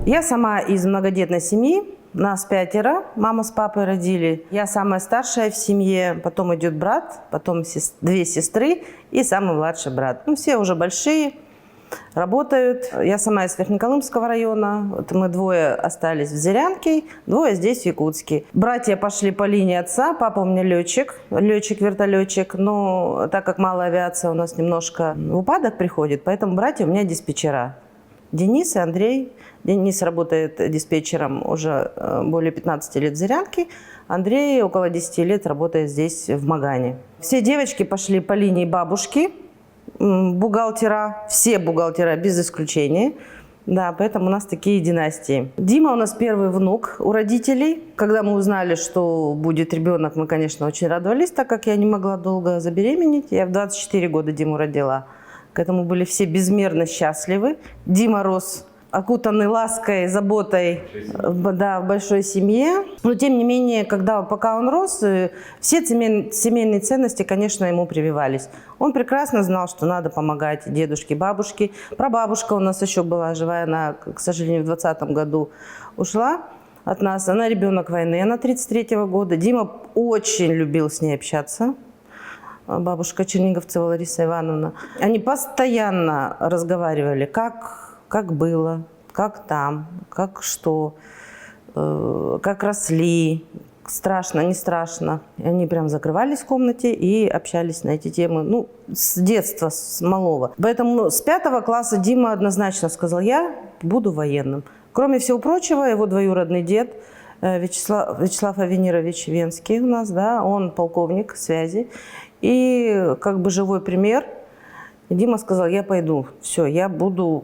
Я сама из многодетной семьи. Нас 5, мама с папой родили. Я самая старшая в семье, потом идет брат, потом 2 сестры и самый младший брат. Ну, все уже большие, работают. Я сама из Верхнеколымского района. Вот мы 2 остались в Зырянке, 2 здесь, в Якутске. Братья пошли по линии отца. Папа у меня летчик-вертолетчик. Но так как малая авиация у нас немножко в упадок приходит, поэтому братья у меня диспетчера. Денис и Андрей. Денис работает диспетчером уже более 15 лет в Зырянке. Андрей около 10 лет работает здесь, в Магане. Все девочки пошли по линии бабушки, бухгалтера, все бухгалтера без исключения. Да, поэтому у нас такие династии. Дима у нас первый внук у родителей. Когда мы узнали, что будет ребенок, мы, конечно, очень радовались, так как я не могла долго забеременеть. Я в 24 года Диму родила. К этому были все безмерно счастливы. Дима рос окутанный лаской, заботой, да, в большой семье. Но, тем не менее, пока он рос, все семейные ценности, конечно, ему прививались. Он прекрасно знал, что надо помогать дедушке, бабушке. Прабабушка у нас еще была живая, она, к сожалению, в 2020 году ушла от нас. Она ребенок войны, она 33-го года. Дима очень любил с ней общаться. Бабушка Черниговцева Лариса Ивановна. Они постоянно разговаривали, как было, как там, как что, как росли, страшно, не страшно. И они прям закрывались в комнате и общались на эти темы, ну, с детства, с малого. Поэтому с 5 класса Дима однозначно сказал: я буду военным. Кроме всего прочего, его двоюродный дед Вячеслав Авенирович Венский у нас, да, он полковник связи. И как бы живой пример, Дима сказал: я пойду, все, я буду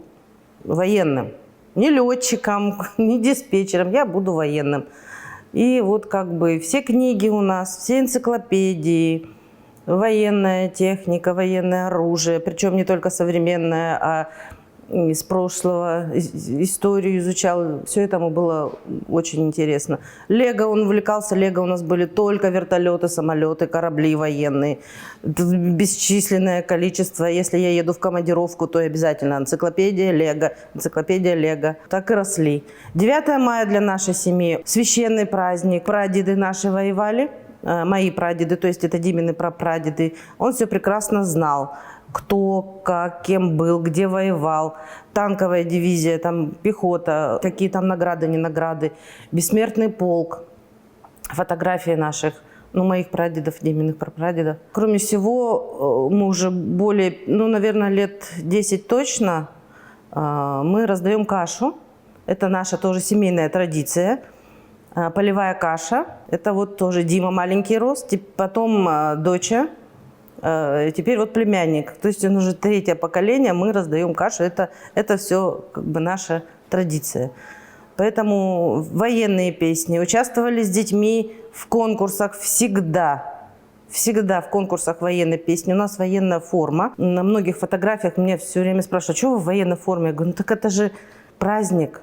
военным. Не летчиком, не диспетчером, я буду военным. И вот как бы все книги у нас, все энциклопедии, военная техника, военное оружие, причем не только современное, а из прошлого, историю изучал. Все это ему было очень интересно. Лего он увлекался. Лего у нас были только вертолеты, самолеты, корабли военные. Бесчисленное количество. Если я еду в командировку, то обязательно энциклопедия Лего. Энциклопедия Лего. Так и росли. 9 мая для нашей семьи священный праздник. Прадеды наши воевали. Мои прадеды, то есть это Димины прапрадеды. Он все прекрасно знал. Кто, как, кем был, где воевал, танковая дивизия, там, пехота, какие там награды, не награды, бессмертный полк, фотографии наших, ну, моих прадедов, Диминых прапрадедов. Кроме всего, мы уже более, ну, наверное, лет 10 точно, мы раздаем кашу. Это наша тоже семейная традиция. Полевая каша, это вот тоже Дима маленький рос, потом доча. Теперь вот племянник, то есть он уже 3-е поколение, мы раздаем кашу, это все как бы наша традиция. Поэтому военные песни, участвовали с детьми в конкурсах всегда в конкурсах военной песни. У нас военная форма, на многих фотографиях меня все время спрашивают: что вы в военной форме? Я говорю: ну так это же праздник.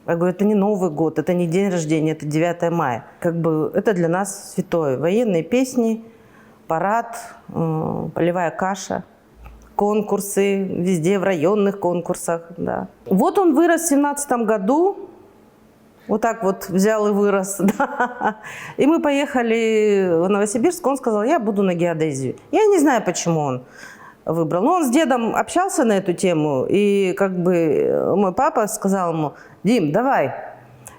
Я говорю: это не Новый год, это не день рождения, это 9 мая. Как бы это для нас святое. Военные песни, парад, полевая каша, конкурсы, везде в районных конкурсах. Да. Вот он вырос в 17 году, вот так вот взял и вырос. Да. И мы поехали в Новосибирск, он сказал: я буду на геодезию. Я не знаю, почему он выбрал. Но он с дедом общался на эту тему, и как бы мой папа сказал ему: Дим, давай,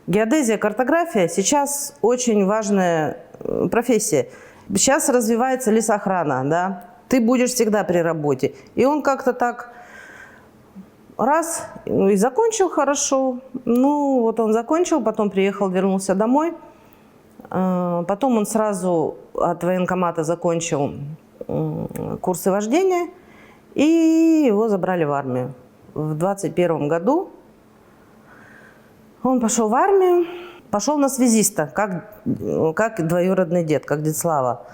геодезия, картография сейчас очень важная профессия. Сейчас развивается лесоохрана, да, ты будешь всегда при работе. И он как-то так раз, ну, и закончил хорошо. Ну, вот он закончил, потом приехал, вернулся домой. Потом он сразу от военкомата закончил курсы вождения, и его забрали в армию. В 21 году он пошел в армию. Пошел на связиста, как двоюродный дед, как дед Слава.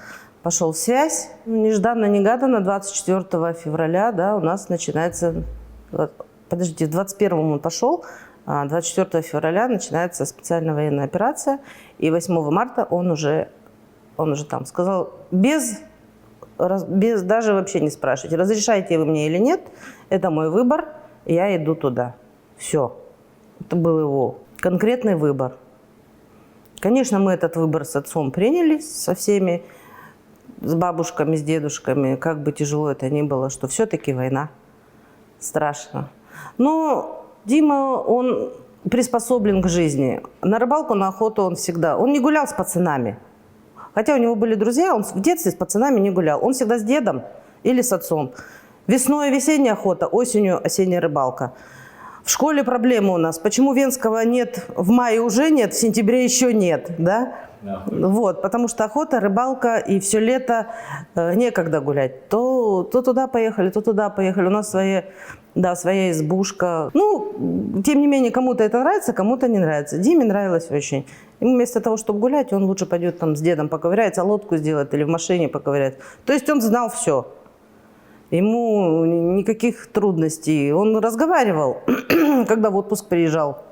Пошел в связь. Нежданно-негаданно 24 февраля, да, у нас начинается... Подождите, в 21-м он пошел, а 24 февраля начинается специальная военная операция. И 8 марта он уже там сказал, без даже вообще не спрашивать, разрешаете вы мне или нет, это мой выбор, я иду туда. Все. Это был его конкретный выбор. Конечно, мы этот выбор с отцом приняли, со всеми, с бабушками, с дедушками, как бы тяжело это ни было, что все-таки война. Страшно. Но Дима, он приспособлен к жизни. На рыбалку, на охоту он всегда... Он не гулял с пацанами. Хотя у него были друзья, он в детстве с пацанами не гулял. Он всегда с дедом или с отцом. Весной весенняя охота, осенью осенняя рыбалка. В школе проблема у нас. Почему Венского нет, в мае уже нет, в сентябре еще нет, да? Вот, потому что охота, рыбалка и все лето некогда гулять. То туда поехали, то туда поехали. У нас своя избушка. Ну, тем не менее, кому-то это нравится, кому-то не нравится. Диме нравилось очень. Ему вместо того, чтобы гулять, он лучше пойдет там с дедом поковыряется, лодку сделает или в машине поковыряет. То есть он знал все. Ему никаких трудностей. Он разговаривал, когда в отпуск приезжал.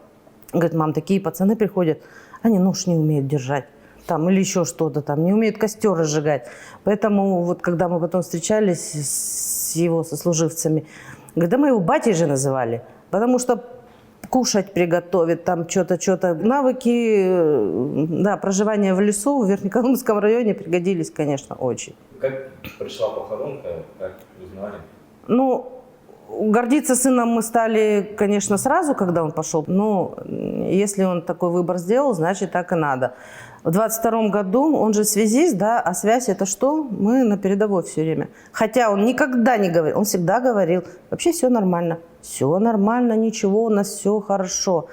Говорит, мам, такие пацаны приходят, они нож не умеют держать. Там, или еще что-то там, не умеют костер разжигать. Поэтому вот когда мы потом встречались с его сослуживцами, говорит, да мы его батей же называли, потому что кушать приготовит, там что-то. Навыки, да, проживания в лесу в Верхнеколымском районе пригодились, конечно, очень. Как пришла похоронка, как узнали? Ну, гордиться сыном мы стали, конечно, сразу, когда он пошел. Но если он такой выбор сделал, значит, так и надо. В 22-м году, он же связист, да, а связь это что? Мы на передовой все время. Хотя он никогда не говорил, он всегда говорил, вообще все нормально, ничего, у нас все хорошо.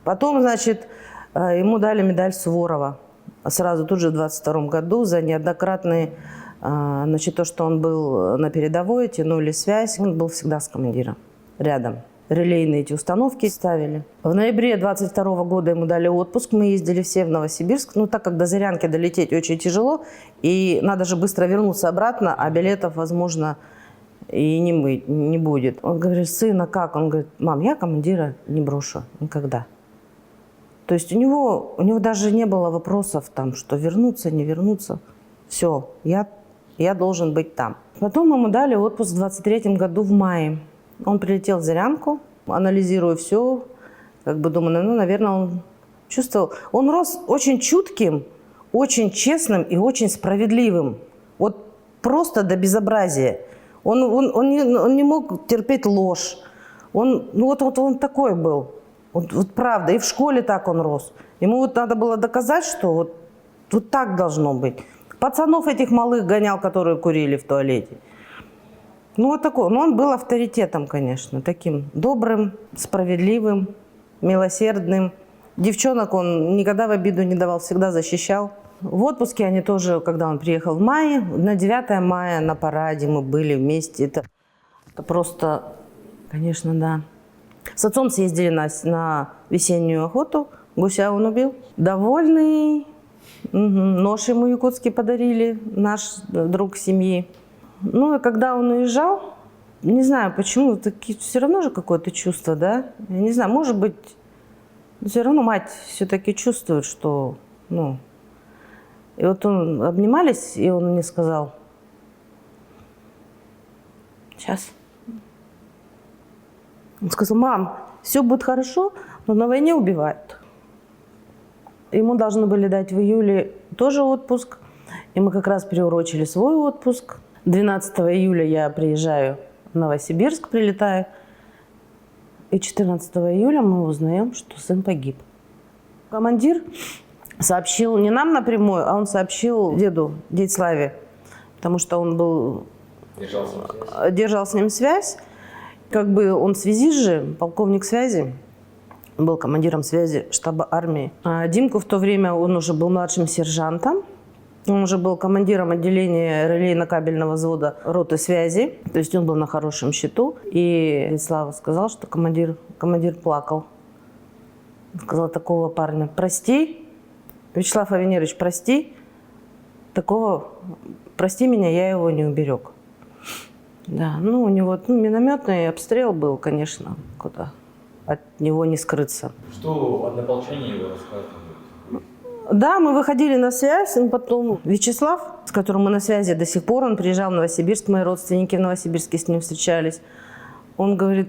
Потом, значит, ему дали медаль Суворова. Сразу тут же в 22-м году за неоднократные, значит, то, что он был на передовой, тянули связь, он был всегда с командиром рядом. Релейные эти установки ставили. В ноябре 22-го года ему дали отпуск. Мы ездили все в Новосибирск. Ну, так как до Зырянки долететь очень тяжело, и надо же быстро вернуться обратно, а билетов, возможно, и не будет. Он говорит, сын, а как? Он говорит, мам, я командира не брошу никогда. То есть у него даже не было вопросов, там, что вернуться, не вернуться. Все, я должен быть там. Потом ему дали отпуск в 23-м году в мае. Он прилетел в Зырянку, анализируя все, как бы думаю, ну, наверное, он чувствовал. Он рос очень чутким, очень честным и очень справедливым. Вот просто до безобразия. Он не мог терпеть ложь. Он такой был. Вот правда. И в школе так он рос. Ему вот надо было доказать, что вот так должно быть. Пацанов этих малых гонял, которые курили в туалете. Ну, вот такой. Но он был авторитетом, конечно, таким добрым, справедливым, милосердным. Девчонок он никогда в обиду не давал, всегда защищал. В отпуске они тоже, когда он приехал в мае, на 9 мая на параде мы были вместе. Это просто, конечно, да. С отцом съездили на весеннюю охоту, гуся он убил. Довольный, нож ему якутский подарили, наш друг семьи. Ну и когда он уезжал, не знаю почему, все равно же какое-то чувство, да? Я не знаю, может быть, все равно мать все-таки чувствует, что, ну... И вот он обнимались, и он мне сказал, сейчас. Он сказал, мам, все будет хорошо, но на войне убивают. Ему должны были дать в июле тоже отпуск, и мы как раз приурочили свой отпуск. 12 июля я приезжаю в Новосибирск, прилетаю. И 14 июля мы узнаем, что сын погиб. Командир сообщил не нам напрямую, а он сообщил дяде Славе, потому что он был... Держал с ним связь. Как бы он связист же, полковник связи, был командиром связи штаба армии. А Димку в то время, он уже был младшим сержантом. Он уже был командиром отделения релейно-кабельного взвода роты связи. То есть он был на хорошем счету. И Слава сказал, что командир плакал. Сказал, такого парня прости. Вячеслав Авенирович, прости. Прости меня, я его не уберег. Да, ну у него минометный обстрел был, конечно, куда от него не скрыться. Что однополчане его рассказывали? Да, мы выходили на связь, потом Вячеслав, с которым мы на связи до сих пор, он приезжал в Новосибирск, мои родственники в Новосибирске с ним встречались. Он говорит,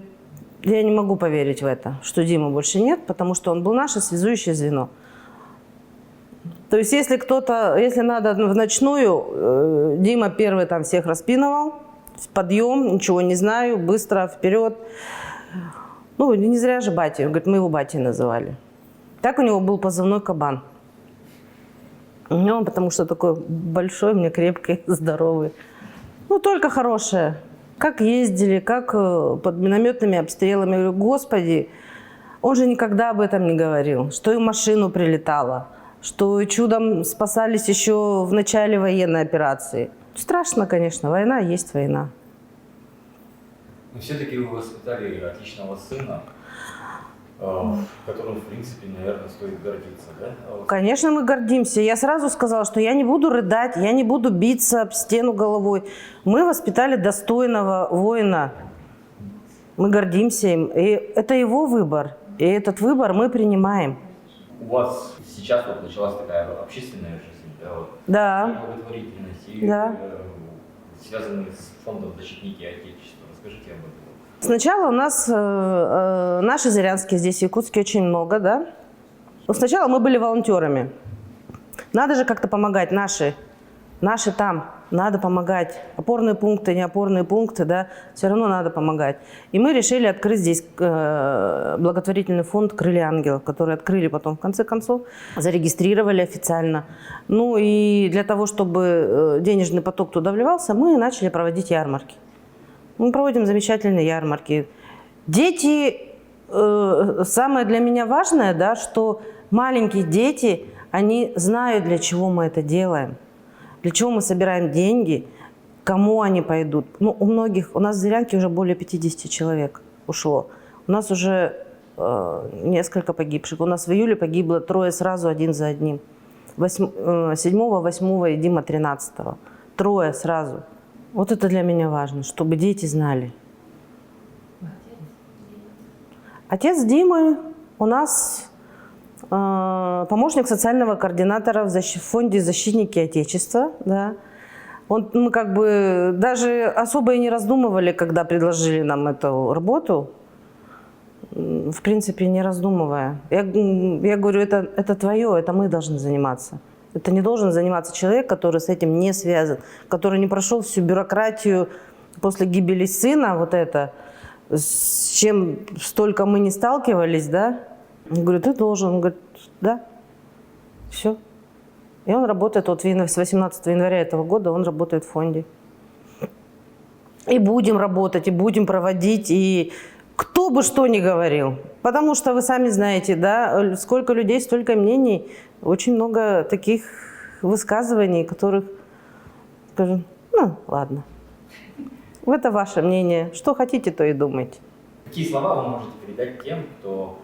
Я не могу поверить в это, что Димы больше нет, потому что он был наше связующее звено. То есть, если надо в ночную, Дима первый там всех распинывал, подъем, ничего не знаю, быстро, вперед. Ну, не зря же батя, он говорит, мы его батей называли. Так у него был позывной «Кабан». Ну, потому что такой большой, мне крепкий, здоровый. Ну, только хорошее. Как ездили, как под минометными обстрелами. Я говорю, Господи, он же никогда об этом не говорил, что и в машину прилетало, что чудом спасались еще в начале военной операции. Страшно, конечно, война есть война. Но все-таки вы воспитали отличного сына, которым, в принципе, наверное, стоит гордиться, да? Конечно, мы гордимся. Я сразу сказала, что я не буду рыдать, я не буду биться об стену головой. Мы воспитали достойного воина. Мы гордимся им. И это его выбор. И этот выбор мы принимаем. У вас сейчас вот началась такая общественная жизнь, да? Вот, Да. благотворительность и Да. связанные с фондом «Защитники Отечества». Расскажите об этом. Сначала у нас наши зырянские здесь в Якутске очень много, да. Но сначала мы были волонтерами. Надо же как-то помогать, наши там, надо помогать. Опорные пункты, не опорные пункты, да, все равно надо помогать. И мы решили открыть здесь благотворительный фонд «Крылья ангелов», который открыли потом, в конце концов, зарегистрировали официально. Ну и для того, чтобы денежный поток туда вливался, мы начали проводить ярмарки. Мы проводим замечательные ярмарки. Дети, самое для меня важное, да, что маленькие дети, они знают, для чего мы это делаем, для чего мы собираем деньги, кому они пойдут. Ну, у многих, у нас в Зырянке уже более 50 человек ушло. У нас уже несколько погибших. У нас в июле погибло 3 сразу, один за одним. 7-го, 8-го и Дима 13-го. 3 сразу. Вот это для меня важно, чтобы дети знали. Отец Димы у нас помощник социального координатора в фонде «Защитники Отечества». Да. Мы как бы даже особо и не раздумывали, когда предложили нам эту работу. В принципе, не раздумывая. Я говорю, это твое, это мы должны заниматься. Это не должен заниматься человек, который с этим не связан, который не прошел всю бюрократию после гибели сына, вот это, с чем столько мы не сталкивались, да. Я говорю, ты должен. Он говорит, да, все. И он работает, вот с 18 января этого года он работает в фонде. И будем работать, и будем проводить, и кто бы что ни говорил. Потому что вы сами знаете, да, сколько людей, столько мнений. Очень много таких высказываний, которых, скажем, ну, ладно. Это ваше мнение. Что хотите, то и думайте. Какие слова вы можете передать тем, кто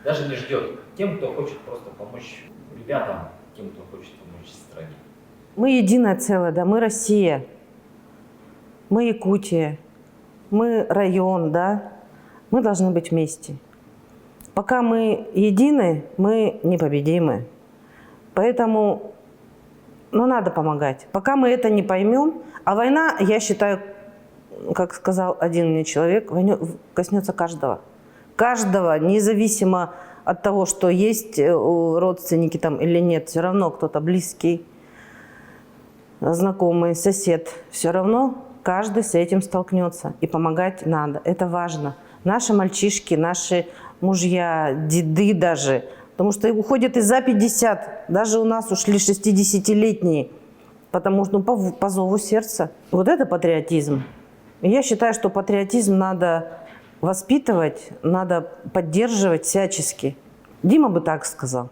даже не ждет, тем, кто хочет просто помочь ребятам, тем, кто хочет помочь стране? Мы единое целое, да, мы Россия, мы Якутия, мы район, да, мы должны быть вместе. Пока мы едины, мы непобедимы. Поэтому, надо помогать. Пока мы это не поймем, а война, я считаю, как сказал один мне человек, война коснется каждого. Каждого, независимо от того, что есть родственники там или нет, все равно кто-то близкий, знакомый, сосед, все равно каждый с этим столкнется. И помогать надо, это важно. Наши мальчишки, наши мужья, деды даже, потому что уходят и за 50, даже у нас ушли 60-летние, потому что по зову сердца. Вот это патриотизм. И я считаю, что патриотизм надо воспитывать, надо поддерживать всячески. Дима бы так сказал.